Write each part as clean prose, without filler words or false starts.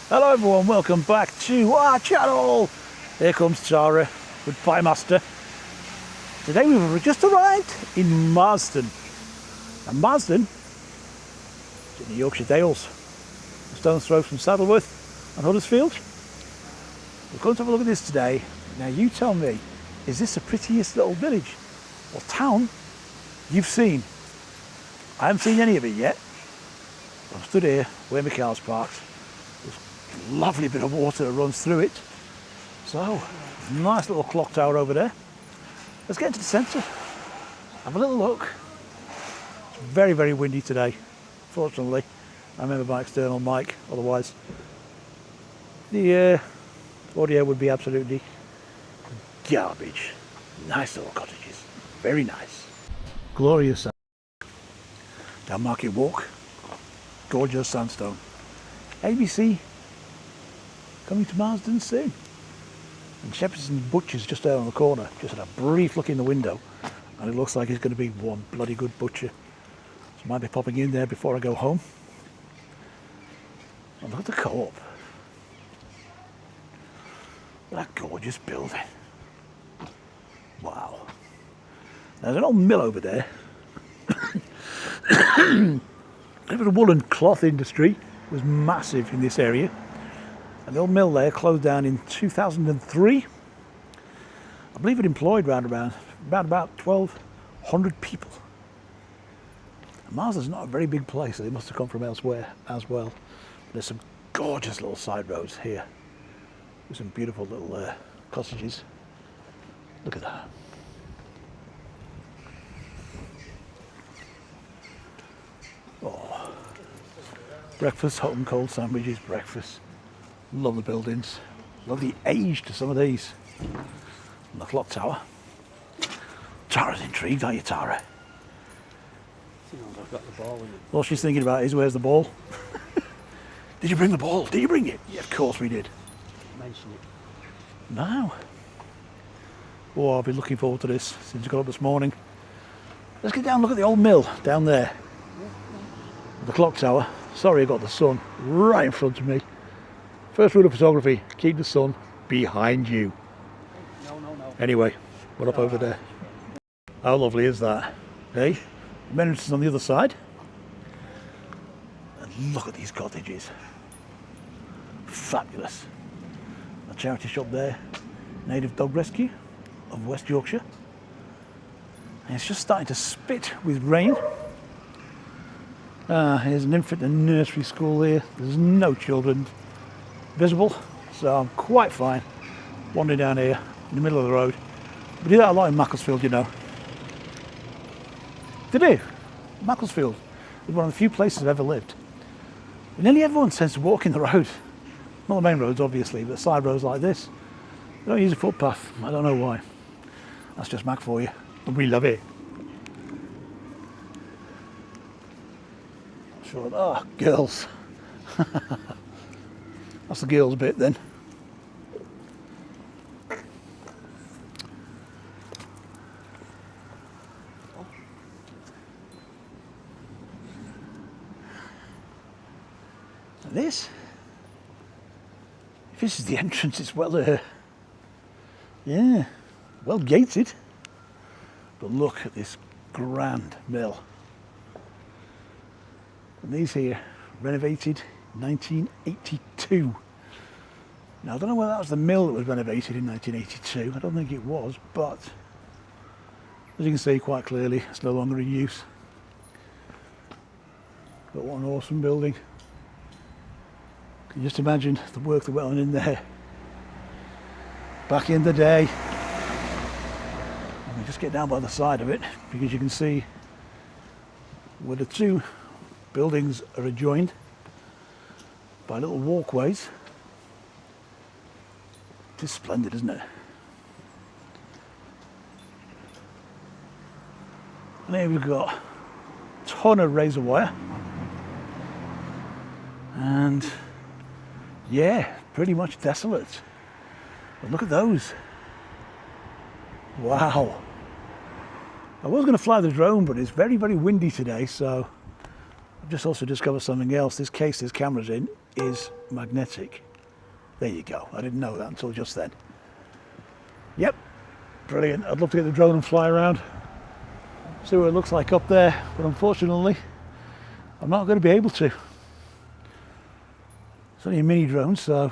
Hello everyone, welcome back to our channel. Here comes Tara with Pie Master. Today we've just arrived in Marsden. And Marsden is in the Yorkshire Dales, a stone's throw from Saddleworth and Huddersfield. We're going to have a look at this today. Now you tell me, is this the prettiest little village or town you've seen? I haven't seen any of it yet. I'm stood here where my car's parked. There's a lovely bit of water that runs through it. So, nice little clock tower over there. Let's get into the centre, have a little look. It's very, very windy today. Fortunately, I remember my external mic, otherwise the audio would be absolutely garbage. Nice little cottages, very nice. Glorious down Market Walk, gorgeous sandstone. ABC coming to Marsden soon. And Shepherd's and Butcher's just there on the corner. Just had a brief look in the window and it looks like it's going to be one bloody good butcher. So I might be popping in there before I go home. And look at the co-op. That gorgeous building. Wow. There's an old mill over there. The woolen cloth industry was massive in this area. And the old mill there closed down in 2003. I believe it employed around about 1,200 people. And Marsden's not a very big place, so they must have come from elsewhere as well. There's some gorgeous little side roads here with some beautiful little cottages. Look at that. Oh, breakfast, hot and cold sandwiches, breakfast. Love the buildings. Love the age to some of these. And the clock tower. Tara's intrigued, aren't you, Tara? I've got the ball in it. All she's thinking about is, where's the ball? Did you bring the ball? Did you bring it? Yeah, of course we did. Mention it. Now. Oh, I've been looking forward to this since I got up this morning. Let's get down and look at the old mill down there. The clock tower. Sorry I got the sun right in front of me. First rule of photography, keep the sun behind you. No. Anyway, we're up over there. How lovely is that? Hey, Men's on the other side. And look at these cottages. Fabulous. A charity shop there, Native Dog Rescue of West Yorkshire. And it's just starting to spit with rain. Here's an infant and nursery school here. There's no children visible, so I'm quite fine wandering down here in the middle of the road. We do that a lot in Macclesfield, you know. They do. Macclesfield is one of the few places I've ever lived. And nearly everyone tends to walk in the road. Not the main roads, obviously, but side roads like this. They don't use a footpath. I don't know why. That's just Mac for you. And we love it. Sure. Oh, girls. That's the girls bit then. And this, if this is the entrance, it's well well gated. But look at this grand mill. And these here, renovated 1982. Now I don't know whether that was the mill that was renovated in 1982. I don't think it was, but as you can see quite clearly, it's no longer in use. But what an awesome building. Can you just imagine the work that went on in there back in the day? And we just get down by the side of it because you can see where the two buildings are adjoined by little walkways. It's splendid, isn't it? And here we've got a ton of razor wire. And yeah, pretty much desolate. But look at those. Wow. I was going to fly the drone, but it's very, very windy today, so I've just also discovered something else. This case this camera's in is magnetic. There you go. I didn't know that until just then. Yep, brilliant. I'd love to get the drone and fly around, see what it looks like up there, but unfortunately I'm not going to be able to. It's only a mini drone, so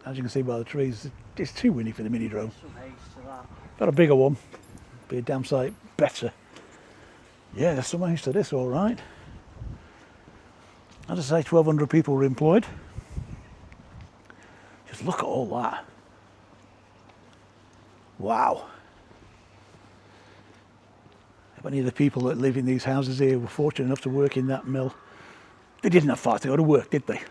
as you can see by the trees, it's too windy for the mini drone. Some age to that. Got a bigger one, be a damn sight better. Yeah, there's some age to this, all right. As I say, 1,200 people were employed. Just look at all that. Wow. If any of the people that live in these houses here were fortunate enough to work in that mill, they didn't have far to go to work, did they?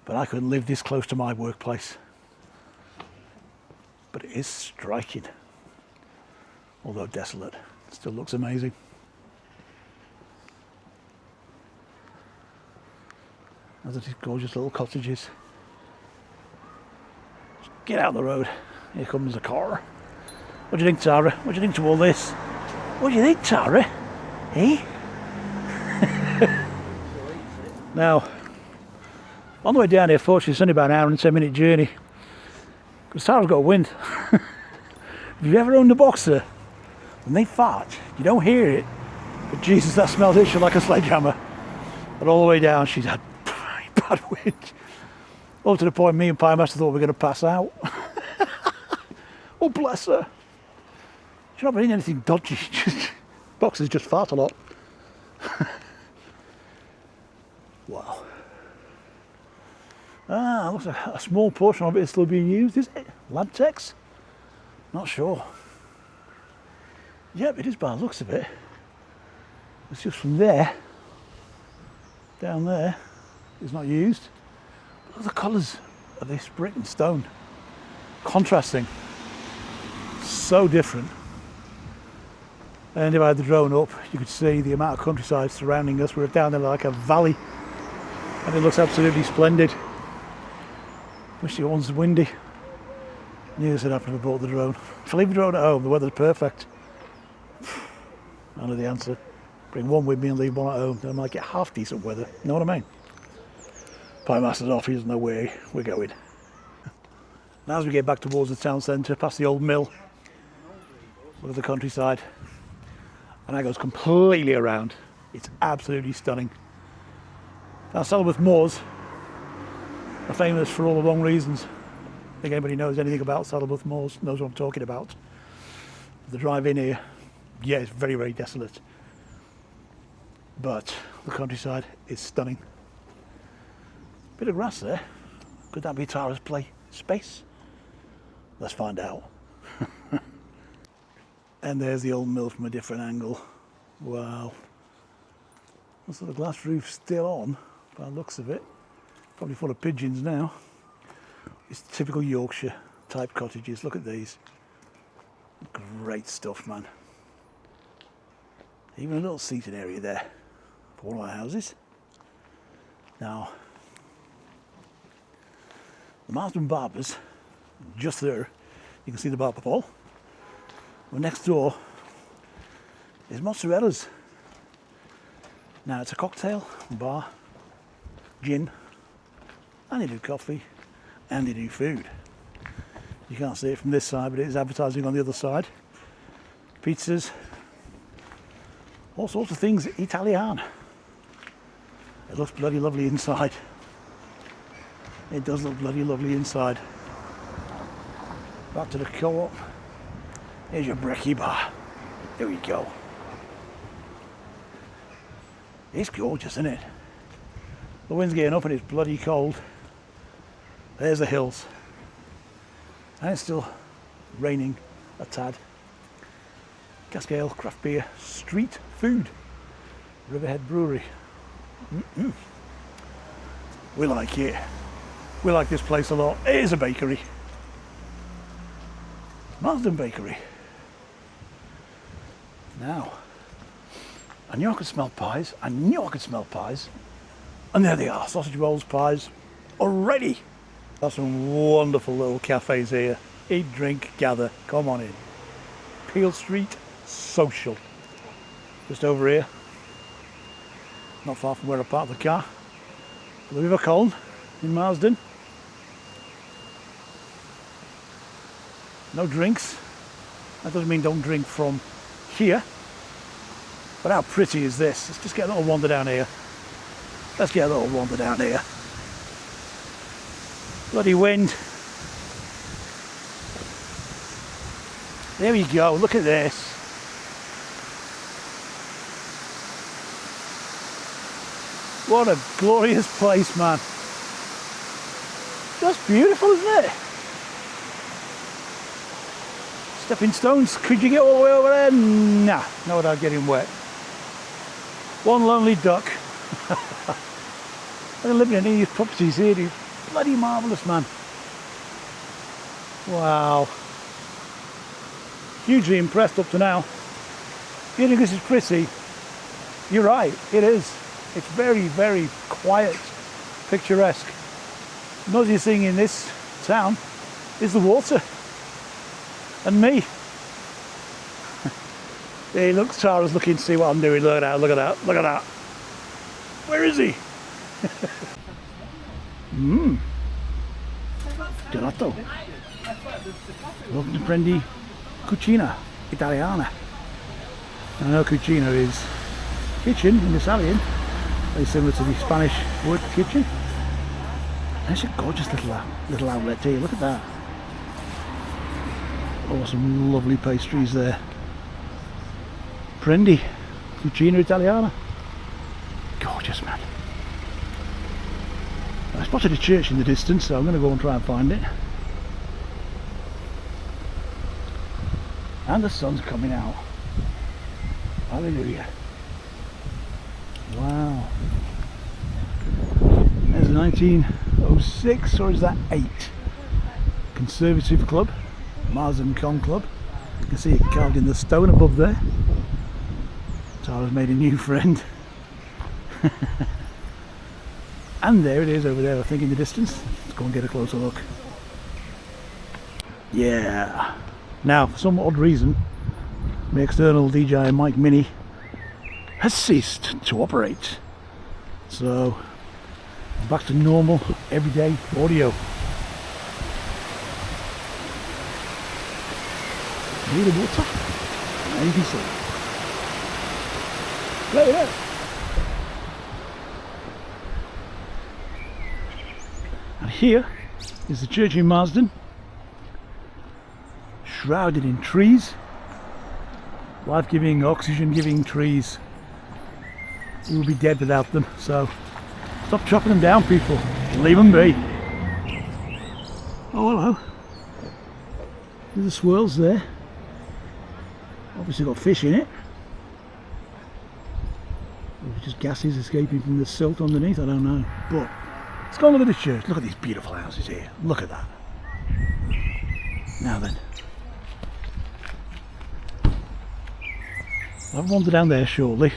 But I couldn't live this close to my workplace. But it is striking. Although desolate, it still looks amazing. As it is gorgeous little cottages. Just get out of the road. Here comes a car. What do you think, Tara? What do you think to all this? What do you think, Tara? Eh? Now, on the way down here, fortunately, it's only about an hour and 10-minute journey. Because Tara's got a wind. Have you ever owned a boxer? When they fart, you don't hear it. But Jesus, that smelled it like a sledgehammer. But all the way down, she's had bad wind. Up to the point me and Pie Master thought we were going to pass out. Oh, bless her. She's not been anything dodgy. Boxers just fart a lot. Wow. Ah, looks like a small portion of it is still being used, is it? Labtex? Not sure. Yep, it is by the looks of it. It's just from there, down there, it's not used. Look at the colours of this brick and stone. Contrasting. So different. And if I had the drone up, you could see the amount of countryside surrounding us. We're down there like a valley. And it looks absolutely splendid. Wish it wasn't windy. Neither said after I bought the drone. If I leave the drone at home, the weather's perfect. I know the answer. Bring one with me and leave one at home. Then I might get half decent weather. You know what I mean? Pie Master's off, he doesn't know where we're going. Now as we get back towards the town centre, past the old mill, look at the countryside. And that goes completely around. It's absolutely stunning. Now Saddleworth Moors are famous for all the wrong reasons. I think anybody knows anything about Saddleworth Moors knows what I'm talking about. The drive in here, yeah, it's very, very desolate. But the countryside is stunning. Bit of grass there. Could that be Tara's play space? Let's find out. And there's the old mill from a different angle. Wow. Looks like the glass roof's still on, by the looks of it. Probably full of pigeons now. It's typical Yorkshire type cottages. Look at these. Great stuff, man. Even a little seating area there for one of our houses. Now, the Marsden Barbers, just there, you can see the barber pole. Well, next door is Mozzarella's. Now it's a cocktail bar, gin, and they do coffee, and they do food. You can't see it from this side, but it is advertising on the other side. Pizzas, all sorts of things Italian. It looks bloody lovely inside. It does look bloody lovely inside. Back to the co-op. Here's your brekkie bar. There we go. It's gorgeous, isn't it? The wind's getting up and it's bloody cold. There's the hills. And it's still raining a tad. Cask Ale, craft beer, street food. Riverhead Brewery. We like it. We like this place a lot. It is a bakery. Marsden Bakery. Now, I knew I could smell pies. I knew I could smell pies. And there they are, sausage rolls, pies, already. That's some wonderful little cafes here. Eat, drink, gather. Come on in. Peele Street Social. Just over here. Not far from where I parked the car. the River Colne in Marsden. No drinks. That doesn't mean don't drink from here. But how pretty is this? Let's just get a little wander down here. Let's get a little wander down here. Bloody wind. There we go, look at this. What a glorious place, man. Just beautiful, isn't it? Stepping stones, could you get all the way over there? Nah, not without getting wet. One lonely duck. I'm living in these properties here, they're bloody marvellous, man. Wow. Hugely impressed up to now. If you think this is pretty, you're right, it is. It's very, very quiet, picturesque. The noisiest thing in this town is the water. And me. Hey, look, Tara's looking to see what I'm doing. Look at that, look at that, look at that. Where is he? Gelato. Welcome to Prendi Cucina Italiana. I know cucina is kitchen in Italian, very similar to the Spanish word for kitchen. And it's a gorgeous little outlet here, look at that. Oh, some lovely pastries there. Prendi Cucina Italiana. Gorgeous, man. I spotted a church in the distance, so I'm going to go and try and find it. And the sun's coming out. Hallelujah. Wow. There's 1906, or is that 8? Conservative Club, Marsden Con Club. You can see it carved in the stone above there. Tara's made a new friend. And there it is over there, I think, in the distance. Let's go and get a closer look. Yeah. Now, for some odd reason, the external DJI mic Mini has ceased to operate. So, back to normal, everyday audio. Need the water? Now you can see. Look at that. And here is the church in Marsden, shrouded in trees, life-giving, oxygen-giving trees. We will be dead without them, so stop chopping them down, people. Leave them be. Oh, hello. There's the swirls there. Obviously got fish in it. Or just gases escaping from the silt underneath, I don't know. But let's go and look at this church. Look at these beautiful houses here. Look at that. Now then. I'll wander down there shortly.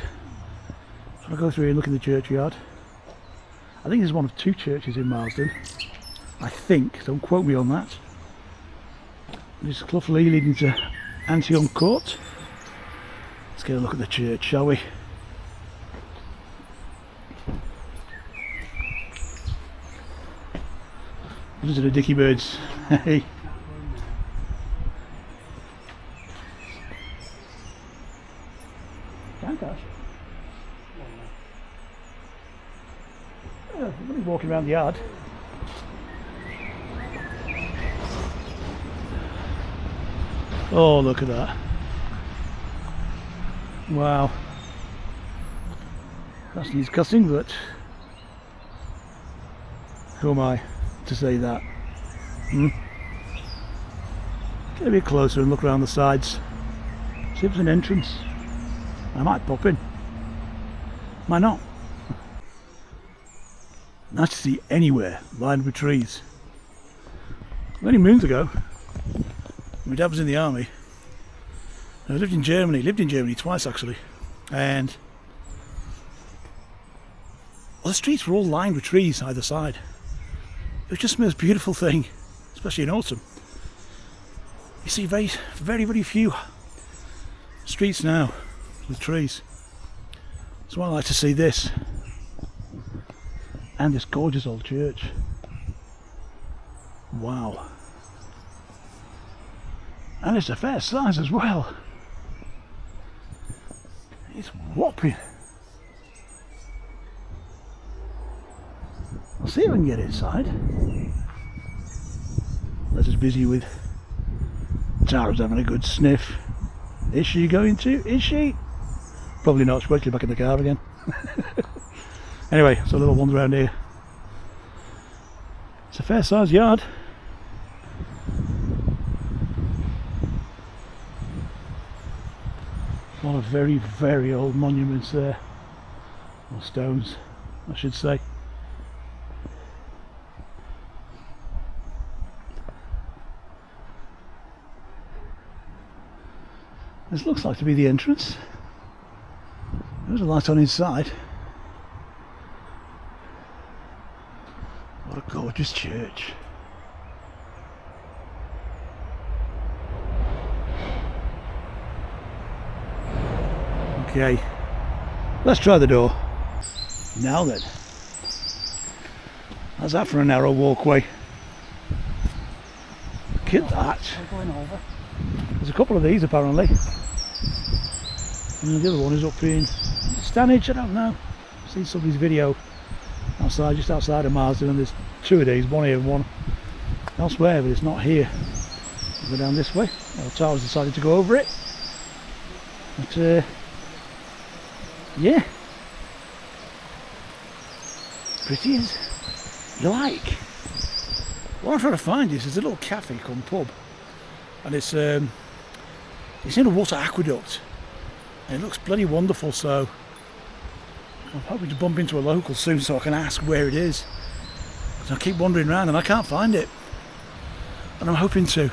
So I'll go through here and look at the churchyard. I think there's one of 2 churches in Marsden. I think, don't quote me on that. There's Clough Lee leading to Antion Court. Let's get a look at the church, shall we? Those are the dicky birds. Hey. Can't we're going to be walking around the yard. Oh, look at that. Wow. That needs cussing, but who am I to say that? Get a bit closer and look around the sides. See if there's an entrance. I might pop in. Might not. Nice to see anywhere lined with trees. Many moons ago, my dad was in the army. I lived in Germany twice actually, and well, the streets were all lined with trees either side. It was just the most beautiful thing, especially in autumn. You see very, very, very few streets now with trees. So I like to see this. And this gorgeous old church. Wow. And it's a fair size as well. It's whopping. I'll see if I can get inside. Les is busy with Tara's having a good sniff. Is she going to? Is she? Probably not. She's probably back in the car again. Anyway, so a little wander around here. It's a fair sized yard. A lot of very, very old monuments there. Or stones, I should say. This looks like to be the entrance. There's a light on inside. What a gorgeous church. Okay, let's try the door. Now then, how's that for a narrow walkway? Look at that. I'm going over. There's a couple of these apparently. And the other one is up in Stanage, I don't know. I've seen somebody's video outside, just outside of Marsden, and there's two of these, one here and one elsewhere, but it's not here. We'll go down this way. Well, Tara's decided to go over it. But yeah. Pretty as you like. What I'm trying to find is there's a little cafe come pub. And it's in a water aqueduct. And it looks bloody wonderful, so I'm hoping to bump into a local soon so I can ask where it is. Because I keep wandering around and I can't find it. And I'm hoping to.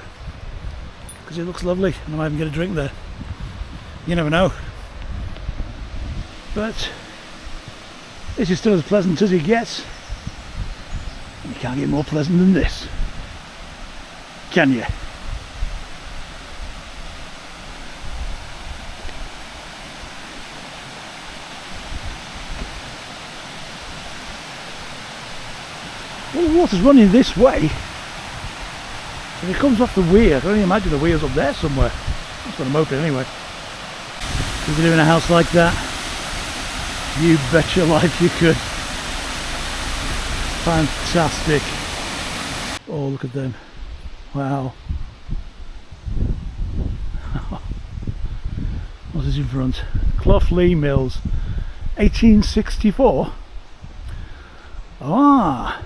Because it looks lovely and I might even get a drink there. You never know. But this is still as pleasant as it gets. And you can't get more pleasant than this. Can you? Well, the water's running this way. If it comes off the weir, I can only imagine the weir's up there somewhere. That's what I'm hoping anyway. If you live in a house like that, you bet your life you could. Fantastic. Oh, look at them. Wow. What is in front? Cloughley Mills. 1864. Ah.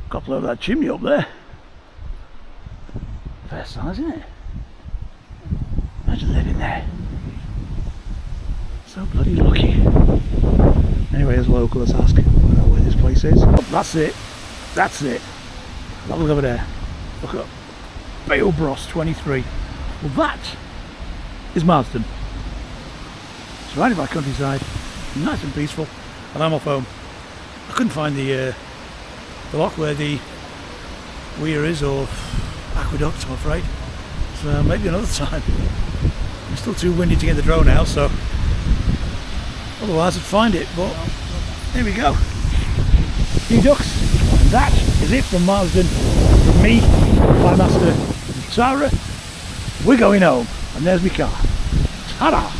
Got to blow that chimney up there. Fair size, isn't it? Imagine living there. So bloody lucky. Anyway, as a local, let's ask where this place is. Oh, that's it. That's it. That look over there. Look up. Bale Bros 23. Well, that is Marsden. Surrounded by countryside, nice and peaceful, and I'm off home. I couldn't find the lock where the weir is, or aqueduct, I'm afraid. So maybe another time. It's still too windy to get the drone out, so otherwise I'd find it, but there we go. Few ducks, and that is it from Marsden. From me, my master, and Tara. We're going home, and there's my car. Ta-da!